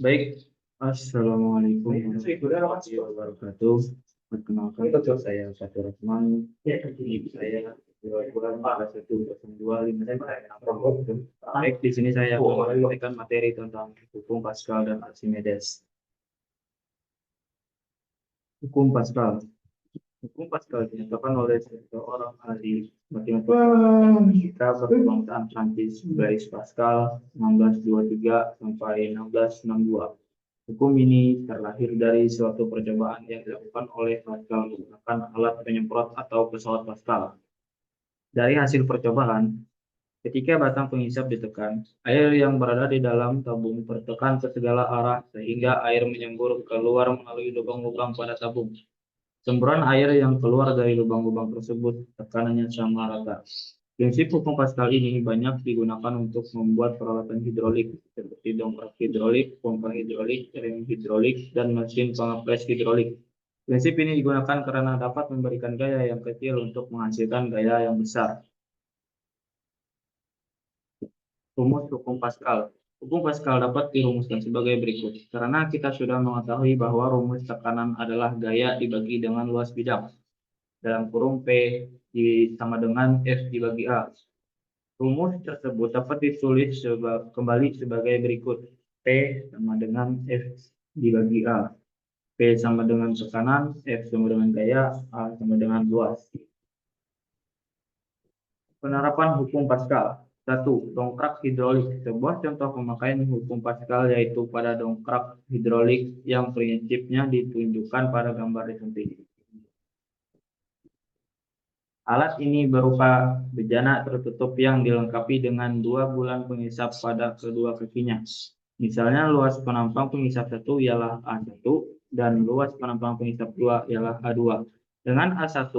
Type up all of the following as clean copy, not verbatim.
Baik, Assalamualaikum warahmatullahi wabarakatuh. Perkenalkan, saya Fatur Rahman. Ini saya 224102. Baik, di sini saya akan memberikan materi tentang hukum Pascal dan Archimedes. Hukum Pascal. Hukum Pascal dinyatakan oleh seorang ahli matematika berkebangsaan Prancis, Blaise Pascal, 1623 sampai 1662. Hukum ini terlahir dari suatu percobaan yang dilakukan oleh Pascal menggunakan alat penyemprot atau pesawat Pascal. Dari hasil percobaan, ketika batang penghisap ditekan, air yang berada di dalam tabung tertekan ke segala arah sehingga air menyembur keluar melalui lubang-lubang pada tabung. Semburan air yang keluar dari lubang-lubang tersebut tekanannya sama rata. Prinsip hukum Pascal ini banyak digunakan untuk membuat peralatan hidrolik seperti dongkrak hidrolik, pompa hidrolik, rem hidrolik, dan mesin pengepres hidrolik. Prinsip ini digunakan karena dapat memberikan gaya yang kecil untuk menghasilkan gaya yang besar. Rumus hukum Pascal. Hukum Pascal dapat dirumuskan sebagai berikut. Karena kita sudah mengetahui bahwa rumus tekanan adalah gaya dibagi dengan luas bidang. Dalam kurung P sama dengan F dibagi A. Rumus tersebut dapat ditulis kembali sebagai berikut. P sama dengan F dibagi A. P sama dengan tekanan, F sama dengan gaya, A sama dengan luas. Penerapan hukum Pascal. 1. Dongkrak hidrolik. Sebuah contoh pemakaian hukum Pascal yaitu pada dongkrak hidrolik yang prinsipnya ditunjukkan pada gambar di samping. Alat ini berupa bejana tertutup yang dilengkapi dengan 2 bulan penghisap pada kedua kakinya. Misalnya luas penampang penghisap 1 ialah A1 dan luas penampang penghisap 2 ialah A2. Dengan A1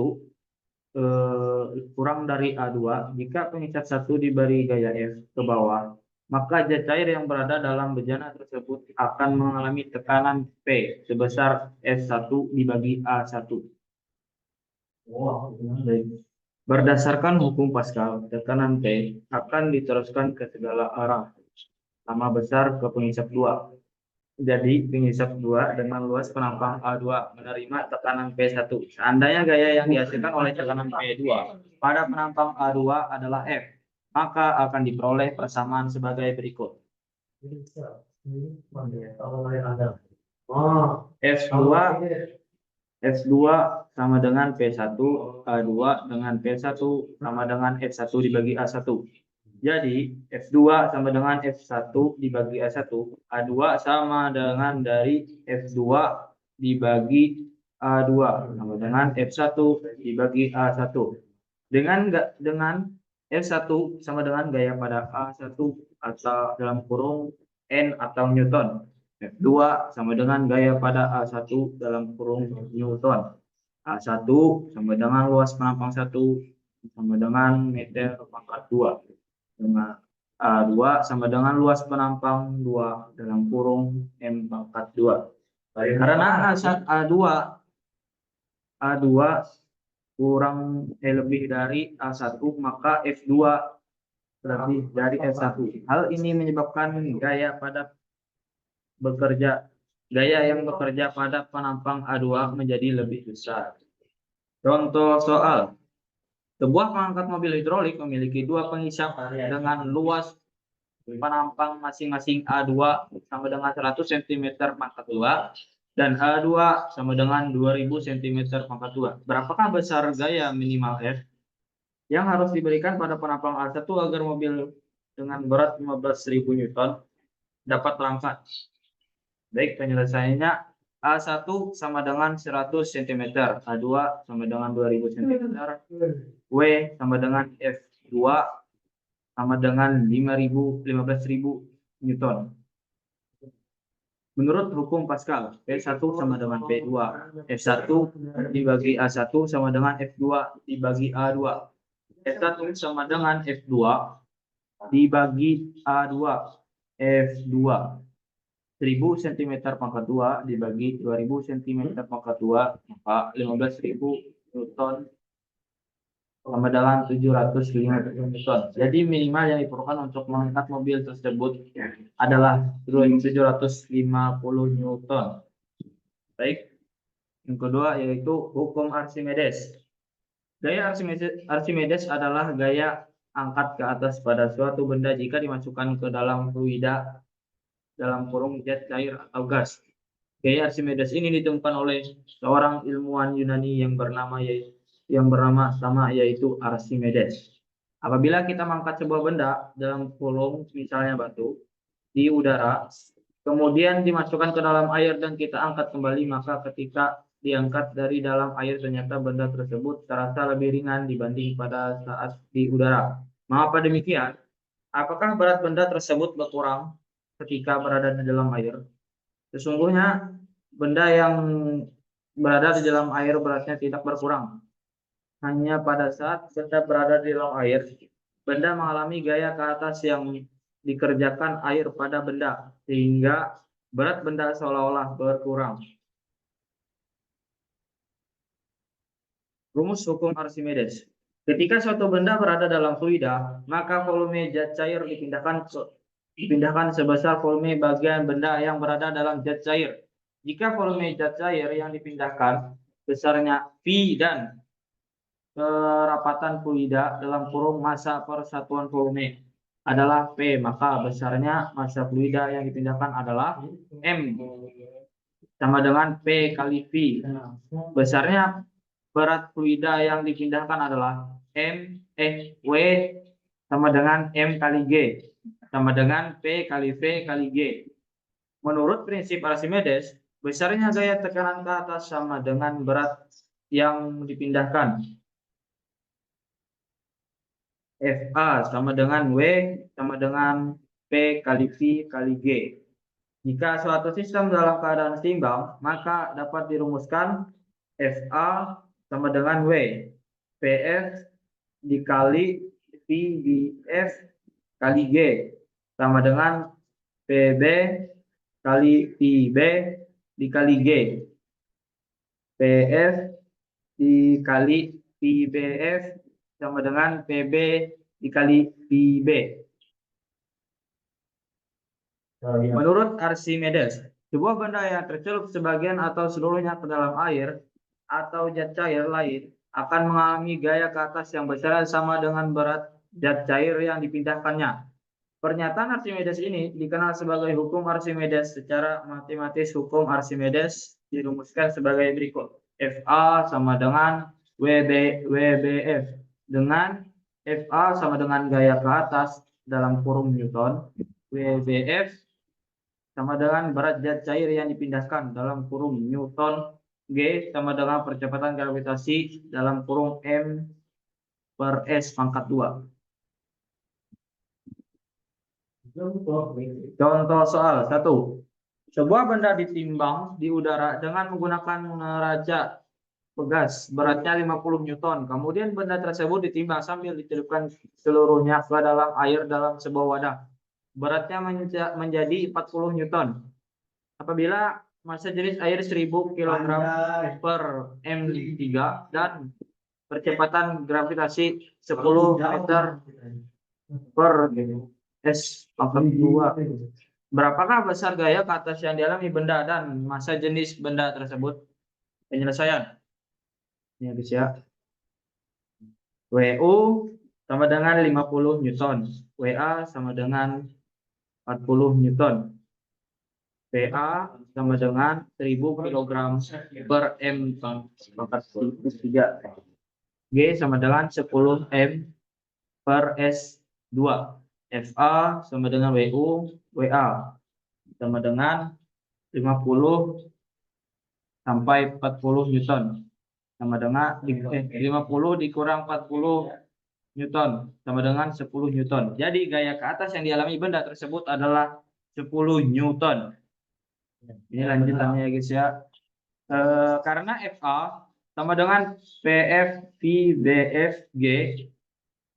kurang dari A2, jika penghisap 1 diberi gaya F ke bawah, maka zat cair yang berada dalam bejana tersebut akan mengalami tekanan P sebesar F1 dibagi A1. Berdasarkan hukum Pascal, tekanan P akan diteruskan ke segala arah sama besar ke penghisap 2. Jadi penghisap 2 dengan luas penampang A2 menerima tekanan P1. Seandainya gaya yang dihasilkan oleh tekanan P2 pada penampang A2 adalah F, maka akan diperoleh persamaan sebagai berikut. F2 sama dengan P1, A2 dengan P1 sama dengan F1 dibagi A1. Jadi, F2 sama dengan F1 dibagi A1, A2 sama dengan dari F2 dibagi A2, sama dengan F1 dibagi A1. Dengan F1 sama dengan gaya pada A1 atau dalam kurung N atau Newton. F2 sama dengan gaya pada A1 dalam kurung Newton. A1 sama dengan luas penampang 1 sama dengan meter pangkat 2. Dengan A2 sama dengan luas penampang 2 dalam kurung M pangkat 2. Karena A2 kurang lebih dari A1, maka F2 lebih dari F1. Hal ini menyebabkan gaya yang bekerja pada penampang A2 menjadi lebih besar. Contoh soal. Sebuah pengangkat mobil hidrolik memiliki 2 penghisap dengan luas penampang masing-masing A2 sama dengan 100 cm pangkat 2 dan A2 sama dengan 2000 cm pangkat 2. Berapakah besar gaya minimal F yang harus diberikan pada penampang A1 agar mobil dengan berat 15.000 Newton dapat berangkat? Baik, penyelesaiannya A1 sama dengan 100 cm, A2 sama dengan 2000 cm, W sama dengan F2 sama dengan 15.000 Newton. Menurut hukum Pascal, P1 sama dengan P2, F1 dibagi A1 sama dengan F2 dibagi A2. F1 sama dengan F2 dibagi A2, F2. 1000 cm pangkat 2 dibagi 2000 cm pangkat 2, maka 15.000 Newton sama dengan 750 Newton. Jadi minimal yang diperlukan untuk mengangkat mobil tersebut adalah 750 Newton. Baik. Yang kedua yaitu hukum Archimedes. Gaya Archimedes adalah gaya angkat ke atas pada suatu benda jika dimasukkan ke dalam fluida dalam kurung jet cair atau gas. Gaya Archimedes ini ditemukan oleh seorang ilmuwan Yunani yang bernama sama yaitu Archimedes. Apabila kita mengangkat sebuah benda dalam kurung misalnya batu di udara, kemudian dimasukkan ke dalam air dan kita angkat kembali, maka ketika diangkat dari dalam air ternyata benda tersebut terasa lebih ringan dibanding pada saat di udara. Mengapa demikian? Apakah berat benda tersebut berkurang ketika berada di dalam air? Sesungguhnya benda yang berada di dalam air beratnya tidak berkurang. Hanya pada saat benda berada di dalam air, benda mengalami gaya ke atas yang dikerjakan air pada benda, sehingga berat benda seolah-olah berkurang. Rumus hukum Archimedes. Ketika suatu benda berada dalam fluida, maka volume zat cair dipindahkan sebesar volume bagian benda yang berada dalam zat cair. Jika volume zat cair yang dipindahkan besarnya V dan kerapatan fluida dalam kurung massa per satuan volume adalah P, maka besarnya massa fluida yang dipindahkan adalah M sama dengan P kali V. Besarnya berat fluida yang dipindahkan adalah W sama dengan M kali G sama dengan P kali V kali G. Menurut prinsip Archimedes, besarnya gaya tekanan ke atas sama dengan berat yang dipindahkan. FA sama dengan W sama dengan P kali V kali G. Jika suatu sistem dalam keadaan seimbang, maka dapat dirumuskan FA sama dengan W. PF dikali VBF kali G sama dengan PB kali VB dikali G. PF dikali VBF sama dengan PB dikali VB. Menurut Archimedes, sebuah benda yang tercelup sebagian atau seluruhnya ke dalam air atau zat cair lain akan mengalami gaya ke atas yang besar sama dengan berat zat cair yang dipindahkannya. Pernyataan Archimedes ini dikenal sebagai hukum Archimedes. Secara matematis, hukum Archimedes dirumuskan sebagai berikut. FA sama dengan WBF. Dengan FA sama dengan gaya ke atas dalam kurung Newton. WBF sama dengan berat zat cair yang dipindahkan dalam kurung Newton. G sama dengan percepatan gravitasi dalam kurung M per S pangkat 2. Contoh soal 1. Sebuah benda ditimbang di udara dengan menggunakan neraca pegas beratnya 50 Newton. Kemudian benda tersebut ditimbang sambil dicelupkan seluruhnya ke dalam air dalam sebuah wadah. Beratnya menjadi 40 Newton. Apabila massa jenis air 1000 kg per M3 dan percepatan gravitasi 10 meter per S pangkat 2. Berapakah besar gaya ke atas yang dialami benda dan massa jenis benda tersebut? Penyelesaian. Ini habis ya. WU sama dengan 50 Newton. WA sama dengan 40 Newton. PA sama dengan 1000 kg per M pangkat 3. G sama dengan 10 M per S2. FA sama dengan WU, WA sama dengan 50 sampai 40 Newton. Sama dengan 50 dikurang 40 Newton sama dengan 10 Newton. Jadi gaya ke atas yang dialami benda tersebut adalah 10 Newton. Ini lanjutannya ya guys ya. Karena FA sama dengan PF VBF G,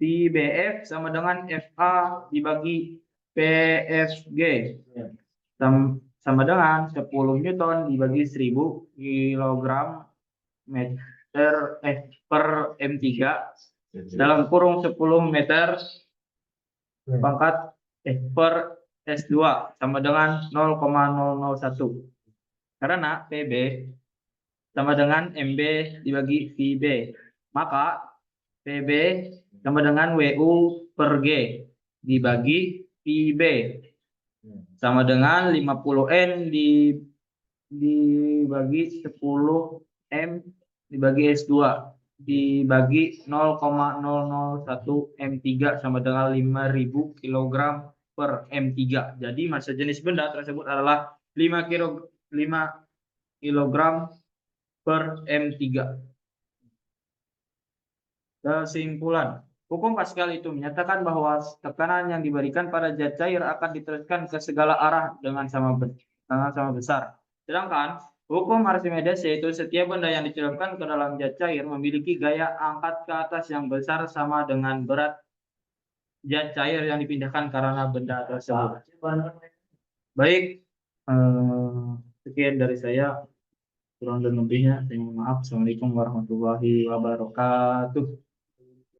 VBF sama dengan FA dibagi PFG sama dengan 10 Newton dibagi 1000 kg per M3 dalam kurung 10 meter pangkat per S2 sama dengan 0,001. Karena PB sama dengan MB dibagi VB. Maka PB sama dengan WU per G dibagi VB sama dengan 50N dibagi 10M dibagi S2 dibagi 0,001 M3 sama dengan 5.000 kg per M3. Jadi massa jenis benda tersebut adalah 5 kg per M3. Kesimpulan, hukum Pascal itu menyatakan bahwa tekanan yang diberikan pada zat cair akan diteruskan ke segala arah dengan sama besar. Sedangkan hukum Archimedes yaitu setiap benda yang dicelupkan ke dalam zat cair memiliki gaya angkat ke atas yang besar sama dengan berat zat cair yang dipindahkan karena benda tersebut. Baik, sekian dari saya. Kurang dan lebihnya, saya mohon maaf. Assalamualaikum warahmatullahi wabarakatuh.